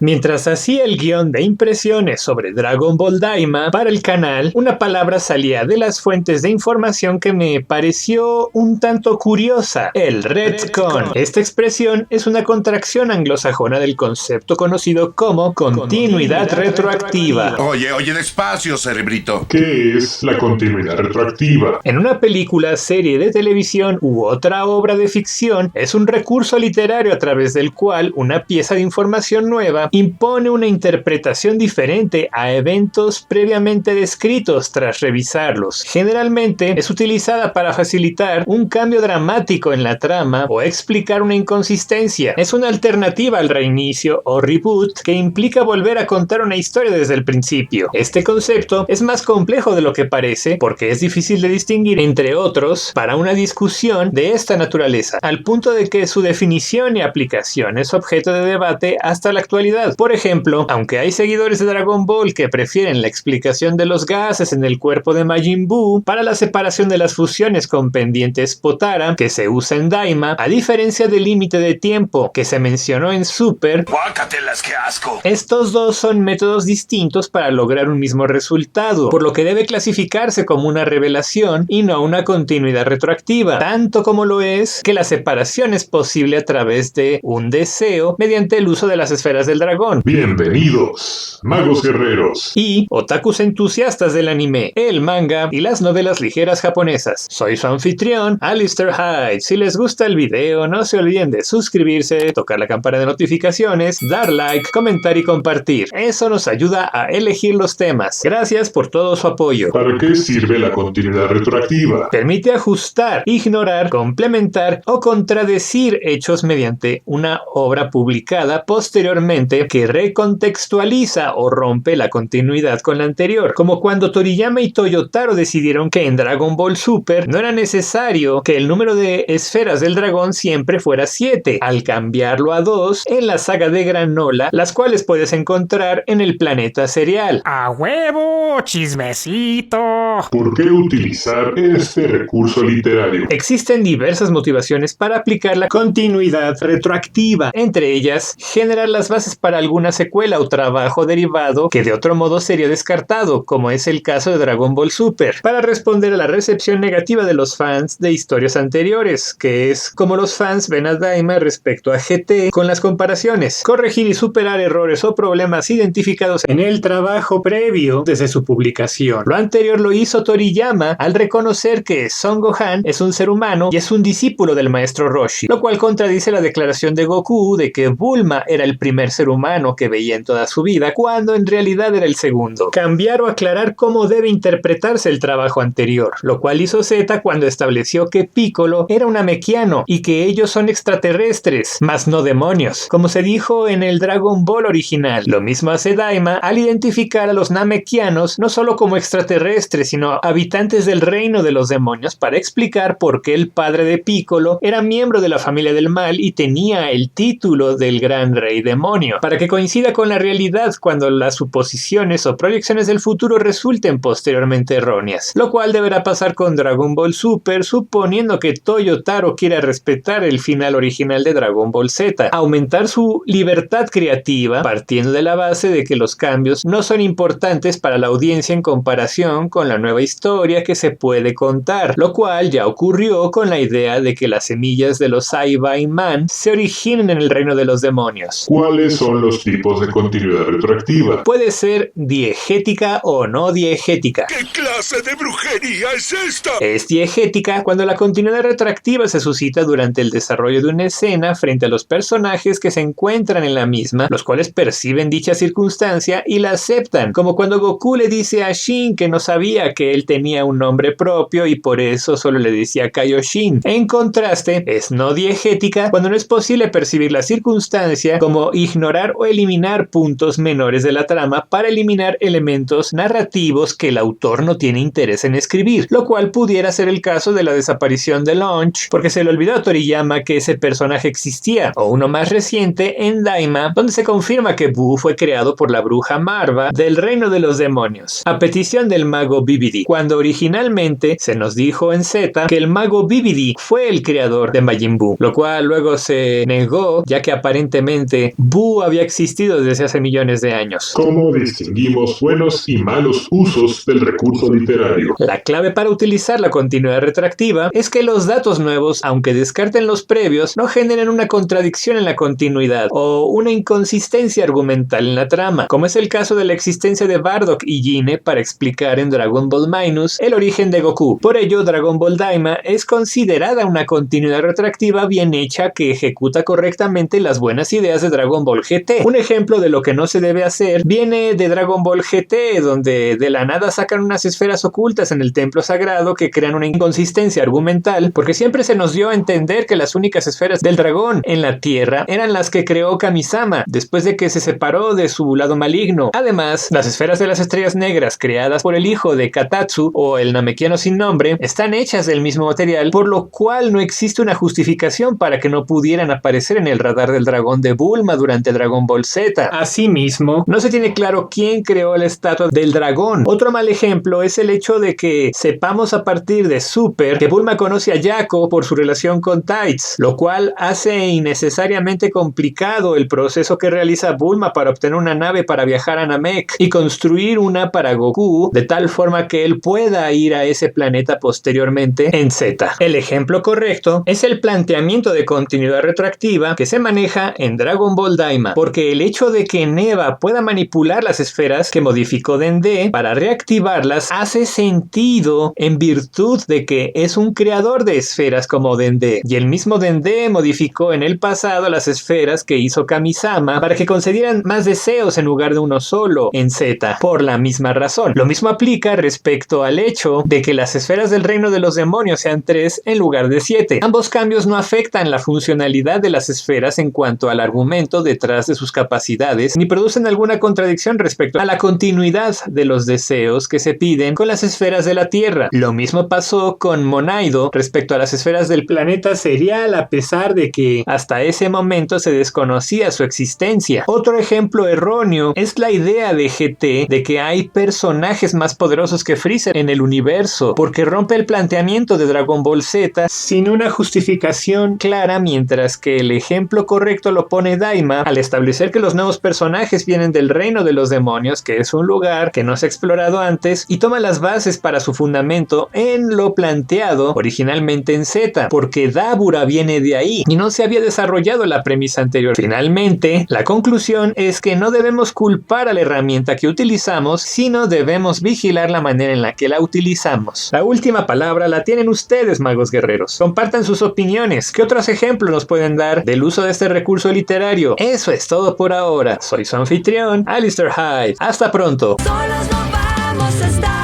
Mientras hacía el guión de impresiones sobre Dragon Ball Daima para el canal, una palabra salía de las fuentes de información que me pareció un tanto curiosa: el retcon. Esta expresión es una contracción anglosajona del concepto conocido como continuidad retroactiva. Oye, despacio, cerebrito. ¿Qué es la continuidad retroactiva? En una película, serie de televisión u otra obra de ficción, es un recurso literario a través del cual una pieza de información nueva impone una interpretación diferente a eventos previamente descritos tras revisarlos. Generalmente es utilizada para facilitar un cambio dramático en la trama o explicar una inconsistencia. Es una alternativa al reinicio o reboot que implica volver a contar una historia desde el principio. Este concepto es más complejo de lo que parece porque es difícil de distinguir entre otros para una discusión de esta naturaleza, al punto de que su definición y aplicación es objeto de debate hasta la actualidad. Por ejemplo, aunque hay seguidores de Dragon Ball que prefieren la explicación de los gases en el cuerpo de Majin Buu para la separación de las fusiones con pendientes Potara que se usa en Daima, a diferencia del límite de tiempo que se mencionó en Super, ¡Guácatelas, qué asco! Estos dos son métodos distintos para lograr un mismo resultado, por lo que debe clasificarse como una revelación y no una continuidad retroactiva, tanto como lo es que la separación es posible a través de un deseo mediante el uso de las esferas del dragón. Bienvenidos, magos guerreros Y otakus entusiastas del anime, el manga y las novelas ligeras japonesas. Soy su anfitrión, Alistair Hyde. Si les gusta el video, no se olviden de suscribirse, tocar la campana de notificaciones, dar like, comentar y compartir. Eso nos ayuda a elegir los temas. Gracias por todo su apoyo. ¿Para qué sirve la continuidad retroactiva? Permite ajustar, ignorar, complementar o contradecir hechos mediante una obra publicada posteriormente que recontextualiza o rompe la continuidad con la anterior, como cuando Toriyama y Toyotaro decidieron que en Dragon Ball Super no era necesario que el número de esferas del dragón siempre fuera 7, al cambiarlo a 2 en la saga de Granola, las cuales puedes encontrar en el planeta cereal. ¡A huevo! ¡Chismecito! ¿Por qué utilizar este recurso literario? Existen diversas motivaciones para aplicar la continuidad retroactiva, entre ellas, generar las bases para alguna secuela o trabajo derivado que de otro modo sería descartado, como es el caso de Dragon Ball Super, para responder a la recepción negativa de los fans de historias anteriores, que es como los fans ven a Daima respecto a GT con las comparaciones, corregir y superar errores o problemas identificados en el trabajo previo desde su publicación. Lo anterior lo hizo Toriyama al reconocer que Son Gohan es un ser humano y es un discípulo del maestro Roshi, lo cual contradice la declaración de Goku de que Bulma era el primer ser humano que veía en toda su vida, cuando en realidad era el segundo. Cambiar o aclarar cómo debe interpretarse el trabajo anterior, lo cual hizo Z cuando estableció que Piccolo era un Namekiano y que ellos son extraterrestres, más no demonios, como se dijo en el Dragon Ball original. Lo mismo hace Daima al identificar a los Namekianos no solo como extraterrestres, sino habitantes del reino de los demonios, para explicar por qué el padre de Piccolo era miembro de la familia del mal y tenía el título del gran rey demonio, para que coincida con la realidad cuando las suposiciones o proyecciones del futuro resulten posteriormente erróneas, lo cual deberá pasar con Dragon Ball Super, suponiendo que Toyotaro quiera respetar el final original de Dragon Ball Z, aumentar su libertad creativa partiendo de la base de que los cambios no son importantes para la audiencia en comparación con la nueva historia que se puede contar, lo cual ya ocurrió con la idea de que las semillas de los Saibai-Man se originen en el reino de los demonios. ¿Cuáles son los tipos de continuidad retroactiva? Puede ser diegética o no diegética. ¿Qué clase de brujería es esta? Es diegética cuando la continuidad retroactiva se suscita durante el desarrollo de una escena frente a los personajes que se encuentran en la misma, los cuales perciben dicha circunstancia y la aceptan, como cuando Goku le dice a Shin que no sabía que él tenía un nombre propio y por eso solo le decía Kaioshin. En contraste, es no diegética cuando no es posible percibir la circunstancia, como ignorar o eliminar puntos menores de la trama para eliminar elementos narrativos que el autor no tiene interés en escribir, lo cual pudiera ser el caso de la desaparición de Launch porque se le olvidó a Toriyama que ese personaje existía, o uno más reciente en Daima, donde se confirma que Buu fue creado por la bruja Marva del reino de los demonios, a petición del mago Bibidi, cuando originalmente se nos dijo en Z que el mago Bibidi fue el creador de Majin Buu, lo cual luego se negó ya que aparentemente Buu había existido desde hace millones de años. ¿Cómo distinguimos buenos y malos usos del recurso literario? La clave para utilizar la continuidad retroactiva es que los datos nuevos, aunque descarten los previos, no generen una contradicción en la continuidad o una inconsistencia argumental en la trama, como es el caso de la existencia de Bardock y Gine para explicar en Dragon Ball Minus el origen de Goku. Por ello, Dragon Ball Daima es considerada una continuidad retroactiva bien hecha que ejecuta correctamente las buenas ideas de Dragon Ball GT. Un ejemplo de lo que no se debe hacer viene de Dragon Ball GT, donde de la nada sacan unas esferas ocultas en el templo sagrado que crean una inconsistencia argumental, porque siempre se nos dio a entender que las únicas esferas del dragón en la Tierra eran las que creó Kamisama después de que se separó de su lado maligno. Además, las esferas de las estrellas negras creadas por el hijo de Katatsu o el Namekiano sin nombre están hechas del mismo material, por lo cual no existe una justificación para que no pudieran aparecer en el radar del dragón de Bulma durante Dragon Ball Z. Asimismo, no se tiene claro quién creó la estatua del dragón. Otro mal ejemplo es el hecho de que sepamos a partir de Super que Bulma conoce a Jaco por su relación con Tights, lo cual hace innecesariamente complicado el proceso que realiza Bulma para obtener una nave para viajar a Namek y construir una para Goku, de tal forma que él pueda ir a ese planeta posteriormente en Z. El ejemplo correcto es el planteamiento de continuidad retroactiva que se maneja en Dragon Ball Daima, porque el hecho de que Neva pueda manipular las esferas que modificó Dende para reactivarlas hace sentido en virtud de que es un creador de esferas como Dende, y el mismo Dende modificó en el pasado las esferas que hizo Kamisama para que concedieran más deseos en lugar de uno solo en Z, por la misma razón. Lo mismo aplica respecto al hecho de que las esferas del reino de los demonios sean 3 en lugar de 7. Ambos cambios no afectan la funcionalidad de las esferas en cuanto al argumento detrás de sus capacidades, ni producen alguna contradicción respecto a la continuidad de los deseos que se piden con las esferas de la Tierra. Lo mismo pasó con Monaido respecto a las esferas del planeta Serial, a pesar de que hasta ese momento se desconocía su existencia. Otro ejemplo erróneo es la idea de GT de que hay personajes más poderosos que Freezer en el universo, porque rompe el planteamiento de Dragon Ball Z sin una justificación clara, mientras que el ejemplo correcto lo pone Daima al establecer que los nuevos personajes vienen del reino de los demonios, que es un lugar que no se ha explorado antes, y toma las bases para su fundamento en lo planteado originalmente en Z, porque Dabura viene de ahí y no se había desarrollado la premisa anterior. Finalmente, la conclusión es que no debemos culpar a la herramienta que utilizamos, sino debemos vigilar la manera en la que la utilizamos. La última palabra la tienen ustedes, magos guerreros. Compartan sus opiniones. ¿Qué otros ejemplos nos pueden dar del uso de este recurso literario? Eso es todo por ahora. Soy su anfitrión, Alistair Hyde. Hasta pronto. Solos no vamos a estar.